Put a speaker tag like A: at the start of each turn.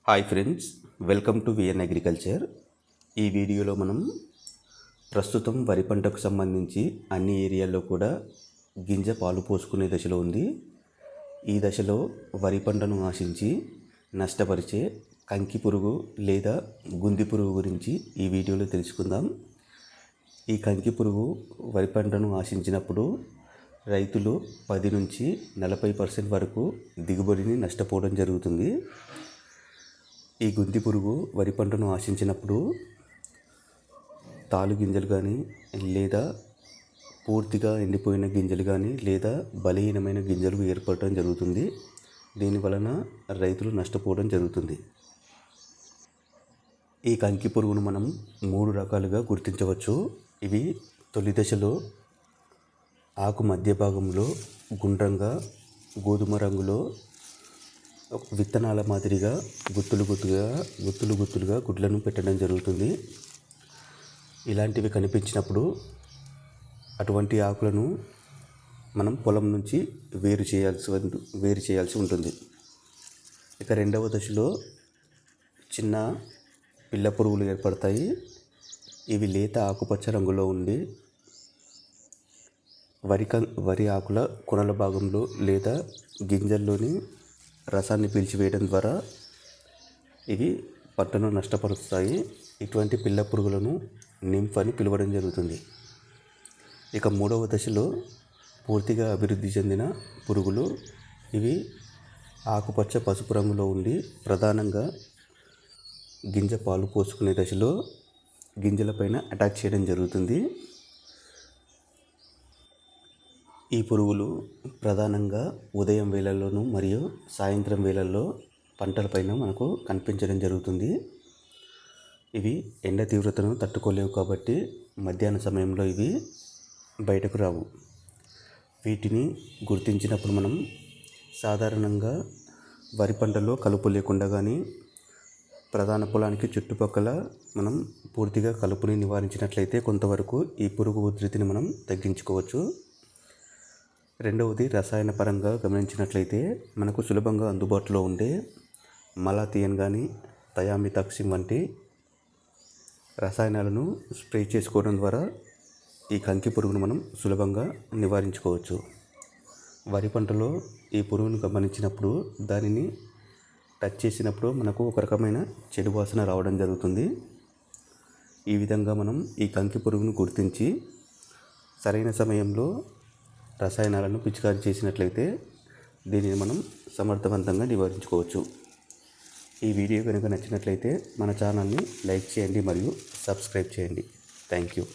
A: Hi friends, welcome to V N agriculture. ఈ వీడియోలో మనం ప్రస్తుతం వరి పంటకు సంబంధించి అన్ని ఏరియాల్లో కూడా గింజ పాలు పోసుకునే దశలో ఉంది. ఈ దశలో వరి పంటను ఆశించి నష్టపరిచే కంకి పురుగు లేదా గుంది పురుగు గురించి ఈ వీడియోలో తెలుసుకుందాం. ఈ కంకి పురుగు వరి పంటను ఆశించినప్పుడు రైతులు 10 నుంచి 40% వరకు దిగుబడిని నష్టపోవడం జరుగుతుంది. ఈ గుంది పురుగు వరి పంటను ఆశించినప్పుడు తాలు గింజలు కానీ లేదా పూర్తిగా ఎండిపోయిన గింజలు కానీ లేదా బలహీనమైన గింజలు ఏర్పడటం జరుగుతుంది. దీని వలన రైతులు నష్టపోవడం జరుగుతుంది. ఈ కంకి పురుగును మనం 3 రకాలుగా గుర్తించవచ్చు. ఇవి తొలి దశలో ఆకు మధ్య భాగంలో గుండ్రంగా గోధుమ రంగులో విత్తనాల మాదిరిగా గుత్తులుగా గుడ్లను పెట్టడం జరుగుతుంది. ఇలాంటివి కనిపించినప్పుడు అటువంటి ఆకులను మనం పొలం నుంచి వేరు చేయాల్సి ఉంటుంది. ఇక రెండవ దశలో చిన్న పిల్ల పురుగులు ఏర్పడతాయి. ఇవి లేత ఆకుపచ్చ రంగులో ఉండి వరి ఆకుల కొనల భాగంలో లేదా గింజల్లోని రసాన్ని పీల్చివేయడం ద్వారా ఇవి పంటను నష్టపరుస్తాయి. ఇటువంటి పిల్ల పురుగులను నింఫ్ అని పిలవడం జరుగుతుంది. ఇక మూడవ దశలో పూర్తిగా అభివృద్ధి చెందిన పురుగులు. ఇవి ఆకుపచ్చ పసుపు రంగులో ఉండి ప్రధానంగా గింజ పాలు పోసుకునే దశలో గింజలపైన అటాక్ చేయడం జరుగుతుంది. ఈ పురుగులు ప్రధానంగా ఉదయం వేళల్లోనూ మరియు సాయంత్రం వేళల్లో పంటలపైన మనకు కనిపించడం జరుగుతుంది. ఇవి ఎండ తీవ్రతను తట్టుకోలేవు కాబట్టి మధ్యాహ్న సమయంలో ఇవి బయటకు రావు. వీటిని గుర్తించినప్పుడు మనం సాధారణంగా వరి పంటలో కలుపు లేకుండా కానీ ప్రధాన పొలానికి చుట్టుపక్కల మనం పూర్తిగా కలుపుని నివారించినట్లయితే కొంతవరకు ఈ పురుగు ఉధృతిని మనం తగ్గించుకోవచ్చు. రెండవది రసాయన పరంగా గమనించినట్లయితే మనకు సులభంగా అందుబాటులో ఉండే మలాథియన్ కానీ థయామిథాక్సిమ్ వంటి రసాయనాలను స్ప్రే చేసుకోవడం ద్వారా ఈ కంకి పురుగును మనం సులభంగా నివారించుకోవచ్చు. వరి పంటలో ఈ పురుగును గమనించినప్పుడు దానిని టచ్ చేసినప్పుడు మనకు ఒక రకమైన చెడు వాసన రావడం జరుగుతుంది. ఈ విధంగా మనం ఈ కంకి పురుగును గుర్తించి సరైన సమయంలో రసాయనాలను పిచికారీ చేసినట్లయితే దీనిని మనం సమర్థవంతంగా నివారించుకోవచ్చు. ఈ వీడియో కనుక నచ్చినట్లయితే మన ఛానల్ని లైక్ చేయండి మరియు సబ్స్క్రైబ్ చేయండి. Thank you.